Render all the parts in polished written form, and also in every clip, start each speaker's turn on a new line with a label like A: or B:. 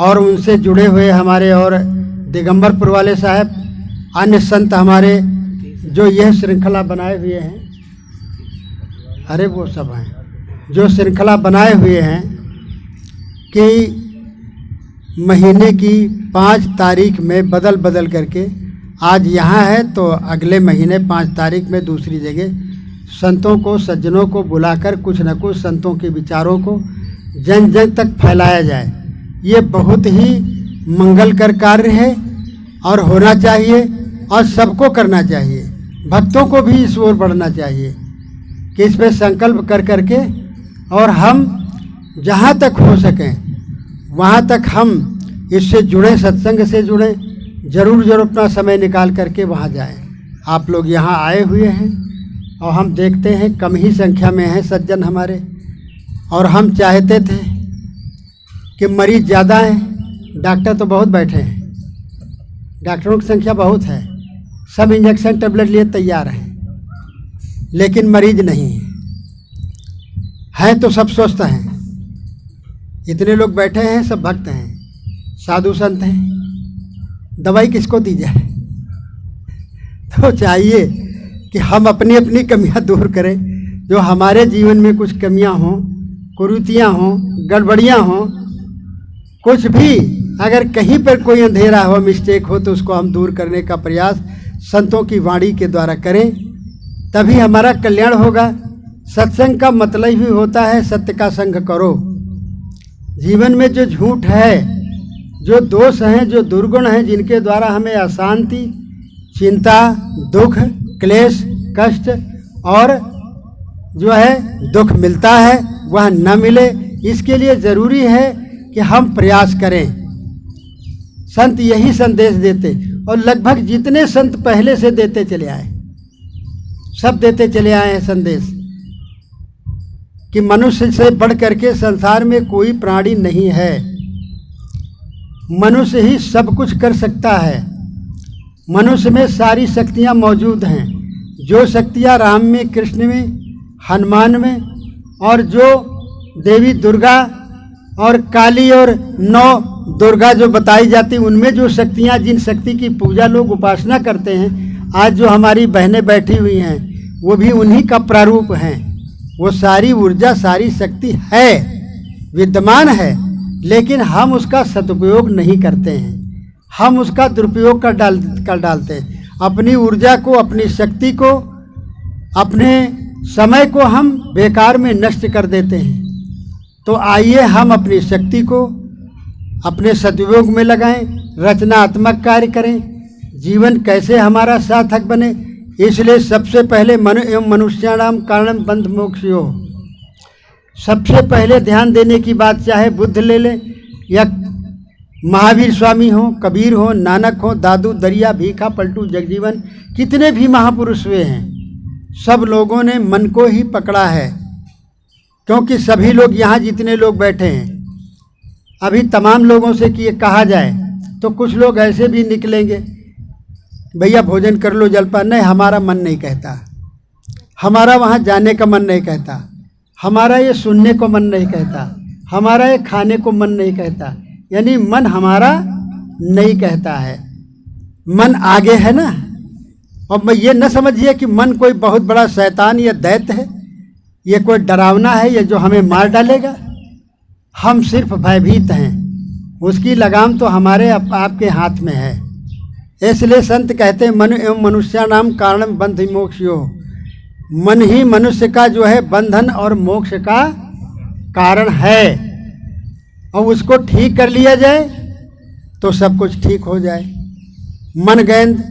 A: और उनसे जुड़े हुए हमारे और दिगंबरपुर वाले साहब, अन्य संत हमारे जो यह श्रृंखला बनाए हुए हैं, अरे वो सब हैं जो श्रृंखला बनाए हुए हैं कि महीने की 5 तारीख में बदल बदल करके, आज यहाँ है तो अगले महीने 5 तारीख में दूसरी जगह संतों को, सज्जनों को बुलाकर कुछ न कुछ संतों के विचारों को जन जन तक फैलाया जाए। ये बहुत ही मंगलकर कार्य है और होना चाहिए और सबको करना चाहिए। भक्तों को भी इस ओर बढ़ना चाहिए कि इस पर संकल्प कर करके और हम जहाँ तक हो सकें वहाँ तक हम इससे जुड़ें, सत्संग से जुड़ें। ज़रूर अपना समय निकाल करके वहाँ जाएं। आप लोग यहाँ आए हुए हैं और हम देखते हैं कम ही संख्या में हैं सज्जन हमारे, और हम चाहते थे कि मरीज ज़्यादा हैं। डॉक्टर तो बहुत बैठे हैं, डॉक्टरों की संख्या बहुत है, सब इंजेक्शन टेबलेट लिए तैयार हैं, लेकिन मरीज नहीं हैं तो सब स्वस्थ हैं। इतने लोग बैठे हैं, सब भक्त हैं, साधु संत हैं, दवाई किसको दी जाए? तो चाहिए कि हम अपनी अपनी कमियां दूर करें। जो हमारे जीवन में कुछ कमियां हों, कुरीतियां हों, गड़बड़ियां हों, कुछ भी अगर कहीं पर कोई अंधेरा हो, मिस्टेक हो, तो उसको हम दूर करने का प्रयास संतों की वाणी के द्वारा करें, तभी हमारा कल्याण होगा। सत्संग का मतलब ही होता है सत्य का संग करो। जीवन में जो झूठ है, जो दोष हैं, जो दुर्गुण हैं, जिनके द्वारा हमें अशांति, चिंता, दुख, क्लेश, कष्ट और जो है दुख मिलता है, वह न मिले, इसके लिए ज़रूरी है कि हम प्रयास करें। संत यही संदेश देते, और लगभग जितने संत पहले से देते चले आए, सब देते चले आए हैं संदेश कि मनुष्य से बढ़ करके संसार में कोई प्राणी नहीं है। मनुष्य ही सब कुछ कर सकता है। मनुष्य में सारी शक्तियाँ मौजूद हैं। जो शक्तियाँ राम में, कृष्ण में, हनुमान में, और जो देवी दुर्गा और काली और 9 दुर्गा जो बताई जाती, उनमें जो शक्तियाँ, जिन शक्ति की पूजा लोग उपासना करते हैं, आज जो हमारी बहनें बैठी हुई हैं, वो भी उन्हीं का प्रारूप हैं। वो सारी ऊर्जा, सारी शक्ति है, विद्यमान है, लेकिन हम उसका सदुपयोग नहीं करते हैं। हम उसका दुरुपयोग कर डालते हैं। अपनी ऊर्जा को, अपनी शक्ति को, अपने समय को हम बेकार में नष्ट कर देते हैं। तो आइए हम अपनी शक्ति को अपने सदुपयोग में लगाएं, रचनात्मक कार्य करें। जीवन कैसे हमारा सार्थक बने, इसलिए सबसे पहले मनु एवं मनुष्याणाम कारणम बंध मोक्षयो। सबसे पहले ध्यान देने की बात, चाहे बुद्ध ले लें या महावीर स्वामी हो, कबीर हो, नानक हो, दादू, दरिया, भीखा, पलटू, जगजीवन, कितने भी महापुरुष हुए हैं, सब लोगों ने मन को ही पकड़ा है। क्योंकि सभी लोग यहाँ जितने लोग बैठे हैं, अभी तमाम लोगों से कि ये कहा जाए तो कुछ लोग ऐसे भी निकलेंगे, भैया भोजन कर लो, जलपान, नहीं हमारा मन नहीं कहता, हमारा वहाँ जाने का मन नहीं कहता, हमारा ये सुनने को मन नहीं कहता, हमारा ये खाने को मन नहीं कहता। यानी मन हमारा नहीं कहता है, मन आगे है ना। और मैं ये न समझिए कि मन कोई बहुत बड़ा शैतान या दैत्य है, ये कोई डरावना है या जो हमें मार डालेगा। हम सिर्फ भयभीत हैं, उसकी लगाम तो हमारे आपके हाथ में है। इसलिए संत कहते हैं मन एवं मनुष्याणाम कारणम बंध मोक्षयो। मन ही मनुष्य का जो है बंधन और मोक्ष का कारण है, और उसको ठीक कर लिया जाए तो सब कुछ ठीक हो जाए। मन गेंद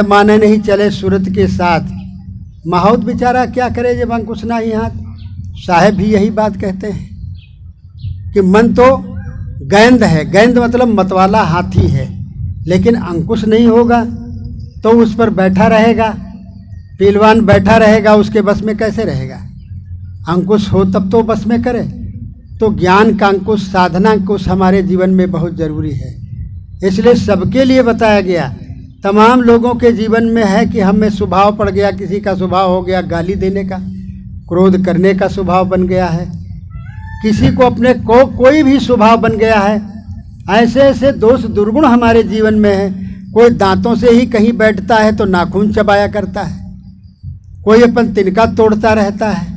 A: माने नहीं चले सूरत के साथ, माहौत बेचारा क्या करे जब अंकुश ना ही हाथ। साहेब भी यही बात कहते हैं कि मन तो गेंद है, गेंद मतलब मतवाला हाथी है, लेकिन अंकुश नहीं होगा तो उस पर बैठा रहेगा, पहलवान बैठा रहेगा, उसके बस में कैसे रहेगा? अंकुश हो तब तो बस में करे। तो ज्ञान का अंकुश, साधना अंकुश हमारे जीवन में बहुत ज़रूरी है। इसलिए सबके लिए बताया गया। तमाम लोगों के जीवन में है कि हमें स्वभाव पड़ गया, किसी का स्वभाव हो गया गाली देने का, क्रोध करने का स्वभाव बन गया है, किसी को अपने को कोई भी स्वभाव बन गया है। ऐसे ऐसे दोष दुर्गुण हमारे जीवन में है। कोई दांतों से ही कहीं बैठता है तो नाखून चबाया करता है, कोई अपन तिनका तोड़ता रहता है,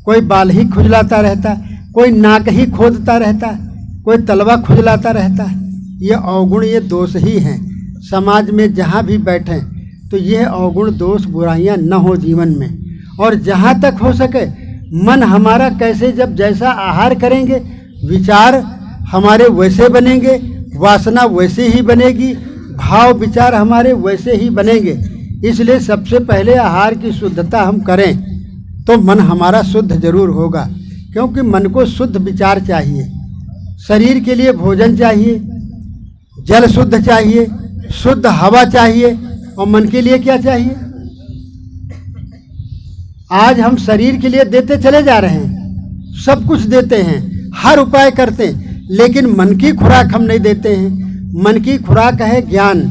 A: कोई बाल ही खुजलाता रहता है, कोई नाक ही खोदता रहता है, कोई तलवा खुजलाता रहता है। ये अवगुण, ये दोष ही हैं। समाज में जहाँ भी बैठें तो यह अवगुण दोष बुराइयाँ न हो जीवन में। और जहाँ तक हो सके मन हमारा कैसे, जब जैसा आहार करेंगे विचार हमारे वैसे बनेंगे, वासना वैसे ही बनेगी, भाव विचार हमारे वैसे ही बनेंगे। इसलिए सबसे पहले आहार की शुद्धता हम करें तो मन हमारा शुद्ध जरूर होगा, क्योंकि मन को शुद्ध विचार चाहिए। शरीर के लिए भोजन चाहिए, जल शुद्ध चाहिए, शुद्ध हवा चाहिए, और मन के लिए क्या चाहिए? आज हम शरीर के लिए देते चले जा रहे हैं, सब कुछ देते हैं, हर उपाय करते हैं, लेकिन मन की खुराक हम नहीं देते हैं। मन की खुराक है ज्ञान,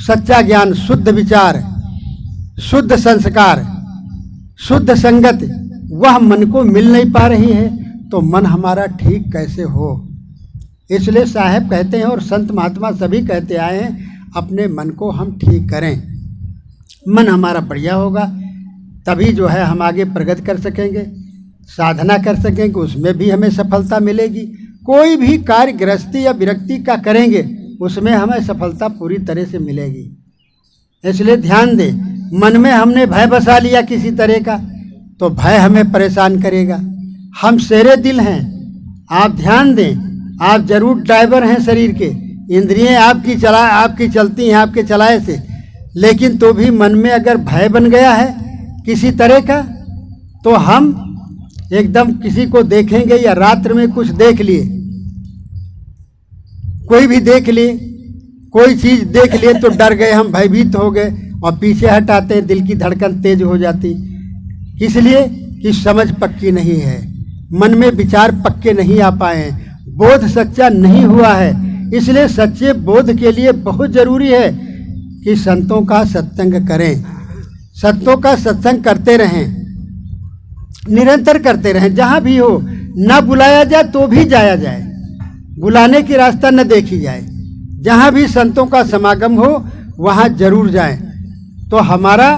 A: सच्चा ज्ञान, शुद्ध विचार, शुद्ध संस्कार, शुद्ध संगत। वह मन को मिल नहीं पा रही है तो मन हमारा ठीक कैसे हो। इसलिए साहब कहते हैं और संत महात्मा सभी कहते आए हैं, अपने मन को हम ठीक करें। मन हमारा बढ़िया होगा तभी जो है हम आगे प्रगति कर सकेंगे, साधना कर सकेंगे, उसमें भी हमें सफलता मिलेगी। कोई भी कार्य गृहस्थी या विरक्ति का करेंगे उसमें हमें सफलता पूरी तरह से मिलेगी। इसलिए ध्यान दें, मन में हमने भय बसा लिया किसी तरह का तो भय हमें परेशान करेगा। हम शेरे दिल हैं, आप ध्यान दें, आप जरूर ड्राइवर हैं शरीर के, इंद्रियां आपकी चलती हैं आपके चलाए से, लेकिन तो भी मन में अगर भय बन गया है किसी तरह का तो हम एकदम किसी को देखेंगे या रात्र में कुछ देख लिए, कोई भी देख लिए, कोई चीज देख लिए तो डर गए, हम भयभीत हो गए और पीछे हटाते हैं, दिल की धड़कन तेज हो जाती। इसलिए कि समझ पक्की नहीं है, मन में विचार पक्के नहीं आ पाए हैं, बोध सच्चा नहीं हुआ है। इसलिए सच्चे बोध के लिए बहुत जरूरी है कि संतों का सत्संग करें, संतों का सत्संग करते रहें, निरंतर करते रहें। जहाँ भी हो, न बुलाया जाए तो भी जाया जाए, बुलाने की रास्ता न देखी जाए। जहाँ भी संतों का समागम हो वहाँ जरूर जाएं। तो हमारा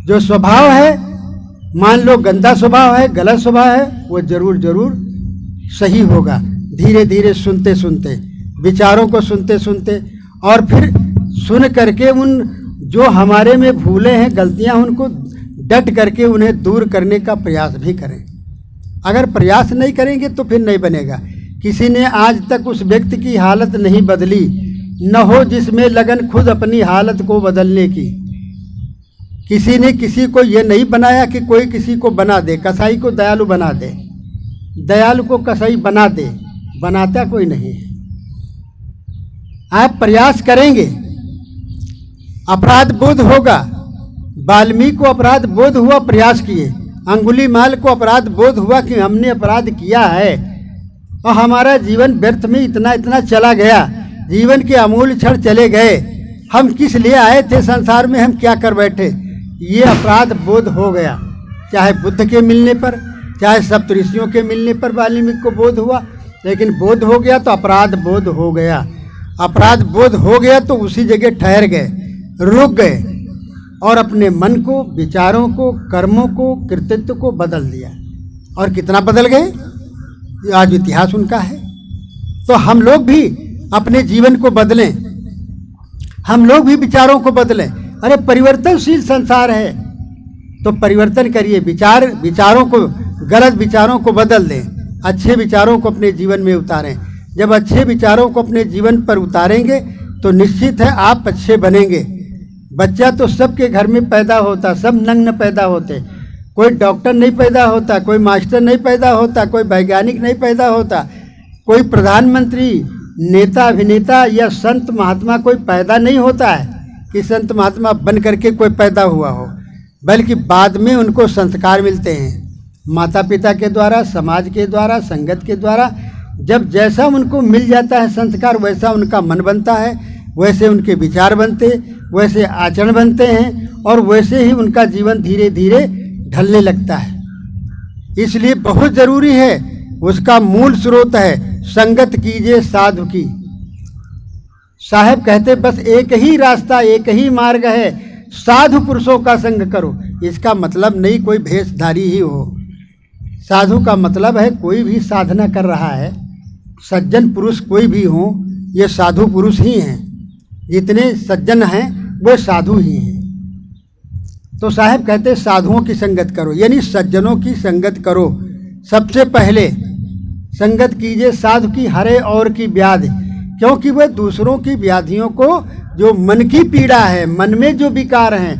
A: जो स्वभाव है, मान लो गंदा स्वभाव है, गलत स्वभाव है, वो जरूर जरूर सही होगा। धीरे धीरे सुनते सुनते, विचारों को सुनते सुनते, और फिर सुन करके उन जो हमारे में भूले हैं, गलतियां, उनको डट करके उन्हें दूर करने का प्रयास भी करें। अगर प्रयास नहीं करेंगे तो फिर नहीं बनेगा। किसी ने आज तक उस व्यक्ति की हालत नहीं बदली, न हो जिसमें लगन खुद अपनी हालत को बदलने की। किसी ने किसी को ये नहीं बनाया कि कोई किसी को बना दे, कसाई को दयालु बना दे, दयालु को कसाई बना दे, बनाता कोई नहीं है। आप प्रयास करेंगे, अपराध बोध होगा। वाल्मीकि को अपराध बोध हुआ, प्रयास किए। अंगुलीमाल को अपराध बोध हुआ कि हमने अपराध किया है और हमारा जीवन व्यर्थ में इतना इतना चला गया, जीवन के अमूल्य क्षण चले गए, हम किस लिए आए थे संसार में, हम क्या कर बैठे। ये अपराध बोध हो गया, चाहे बुद्ध के मिलने पर, चाहे सप्तऋषियों के मिलने पर वाल्मीकि को बोध हुआ, लेकिन बोध हो गया तो अपराध बोध हो गया। अपराध बोध हो गया तो उसी जगह ठहर गए, रुक गए और अपने मन को, विचारों को, कर्मों को, कृतित्व को बदल दिया। और कितना बदल गए, आज इतिहास उनका है। तो हम लोग भी अपने जीवन को बदलें, हम लोग भी विचारों को बदलें। अरे परिवर्तनशील संसार है तो परिवर्तन करिए, विचारों को, गलत विचारों को बदल दें, अच्छे विचारों को अपने जीवन में उतारें। जब अच्छे विचारों को अपने जीवन पर उतारेंगे तो निश्चित है आप अच्छे बनेंगे। बच्चा तो सबके घर में पैदा होता, सब नग्न पैदा होते, कोई डॉक्टर नहीं पैदा होता, कोई मास्टर नहीं पैदा होता, कोई वैज्ञानिक नहीं पैदा होता, कोई प्रधानमंत्री, नेता, अभिनेता या संत महात्मा कोई पैदा नहीं होता है कि संत महात्मा बन करके कोई पैदा हुआ हो, बल्कि बाद में उनको संस्कार मिलते हैं माता पिता के द्वारा, समाज के द्वारा, संगत के द्वारा। जब जैसा उनको मिल जाता है संस्कार, वैसा उनका मन बनता है, वैसे उनके विचार बनते, वैसे आचरण बनते हैं और वैसे ही उनका जीवन धीरे धीरे ढलने लगता है। इसलिए बहुत ज़रूरी है उसका मूल स्रोत है संगत कीजिए साधु की। साहब कहते बस एक ही रास्ता, एक ही मार्ग है, साधु पुरुषों का संग करो। इसका मतलब नहीं कोई भेषधारी ही हो। साधु का मतलब है कोई भी साधना कर रहा है, सज्जन पुरुष कोई भी हो, ये साधु पुरुष ही हैं। जितने सज्जन हैं वो साधु ही हैं। तो साहब कहते साधुओं की संगत करो, यानी सज्जनों की संगत करो। सबसे पहले संगत कीजिए साधु की, हरे और की व्याधि, क्योंकि वह दूसरों की व्याधियों को, जो मन की पीड़ा है, मन में जो विकार हैं,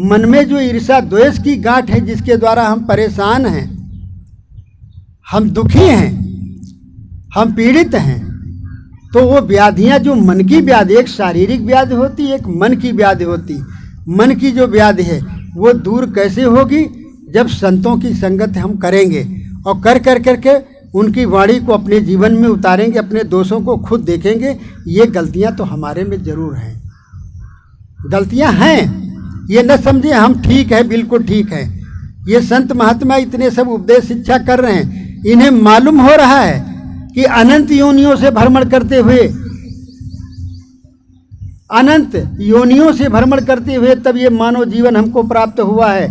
A: मन में जो ईर्ष्या द्वेष की गांठ है, जिसके द्वारा हम परेशान हैं, हम दुखी हैं, हम पीड़ित हैं, तो वो व्याधियां जो मन की व्याधि, एक शारीरिक व्याधि होती, एक मन की व्याधि होती। मन की जो व्याधि है वो दूर कैसे होगी? जब संतों की संगत हम करेंगे और कर कर करके उनकी वाणी को अपने जीवन में उतारेंगे, अपने दोषों को खुद देखेंगे। ये गलतियां तो हमारे में जरूर हैं, गलतियां हैं, ये न समझे हम ठीक है, बिल्कुल ठीक है। ये संत महात्मा इतने सब उपदेश शिक्षा कर रहे हैं, इन्हें मालूम हो रहा है कि अनंत योनियों से भ्रमण करते हुए, अनंत योनियों से भ्रमण करते हुए तब ये मानव जीवन हमको प्राप्त हुआ है।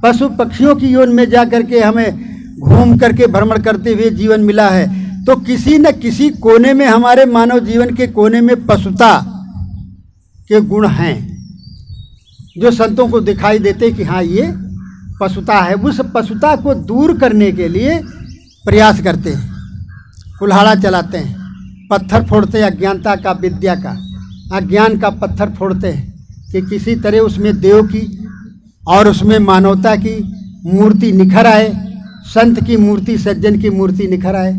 A: पशु पक्षियों की योनि में जा करके हमें घूम करके भ्रमण करते हुए जीवन मिला है। तो किसी न किसी कोने में, हमारे मानव जीवन के कोने में पशुता के गुण हैं, जो संतों को दिखाई देते कि हाँ ये पशुता है। उस पशुता को दूर करने के लिए प्रयास करते हैं, कुल्हाड़ा चलाते हैं, पत्थर फोड़ते हैं, अज्ञानता का, विद्या का, अज्ञान का पत्थर फोड़ते हैं कि किसी तरह उसमें देव की और उसमें मानवता की मूर्ति निखर आए, संत की मूर्ति, सज्जन की मूर्ति निखर आए,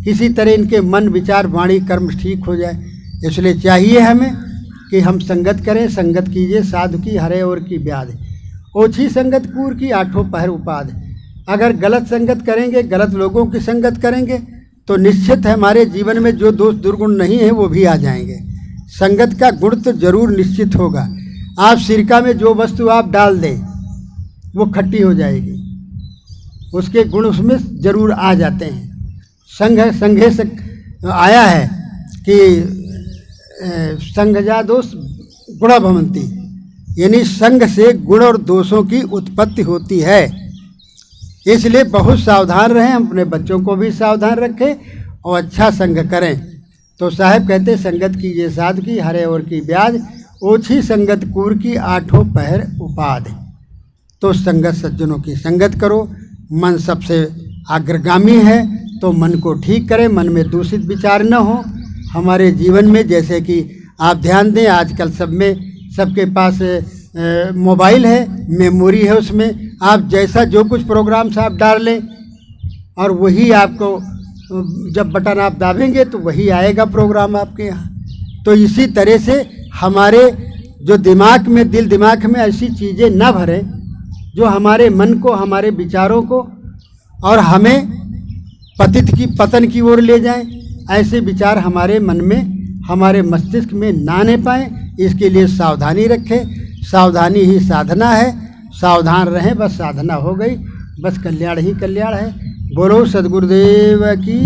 A: किसी तरह इनके मन विचार वाणी कर्म ठीक हो जाए। इसलिए चाहिए हमें कि हम संगत करें। संगत कीजिए साधु की, हरे और की व्याधि, ओछी संगत कूर की, आठों पहर उपाधि। अगर गलत संगत करेंगे, गलत लोगों की संगत करेंगे, तो निश्चित है हमारे जीवन में जो दोष दुर्गुण नहीं है वो भी आ जाएंगे। संगत का गुण तो जरूर निश्चित होगा। आप सिरका में जो वस्तु आप डाल दें वो खट्टी हो जाएगी, उसके गुण उसमें जरूर आ जाते हैं। संघे से आया है कि संघजा दोष गुण भवंती, यानी संघ से गुण और दोषों की उत्पत्ति होती है। इसलिए बहुत सावधान रहें, हम अपने बच्चों को भी सावधान रखें और अच्छा संग करें। तो साहब कहते संगत कीजिए साधु की, हरे और की व्याध, ओछी संगत कूर की, आठों पहर उपाध। तो संगत सज्जनों की संगत करो। मन सबसे अग्रगामी है तो मन को ठीक करें, मन में दूषित विचार न हो हमारे जीवन में। जैसे कि आप ध्यान दें, आजकल सब में, सबके पास मोबाइल है, मेमोरी है, उसमें आप जैसा जो कुछ प्रोग्राम्स आप डाल लें और वही आपको, जब बटन आप दाबेंगे तो वही आएगा प्रोग्राम आपके यहाँ। तो इसी तरह से हमारे जो दिमाग में, दिल दिमाग में ऐसी चीज़ें ना भरें जो हमारे मन को, हमारे विचारों को और हमें पतन की ओर ले जाएं। ऐसे विचार हमारे मन में, हमारे मस्तिष्क में ना आने पाएँ, इसके लिए सावधानी रखें। सावधानी ही साधना है, सावधान रहें, बस साधना हो गई, बस कल्याण ही कल्याण है। बोलो सद्गुरुदेव की।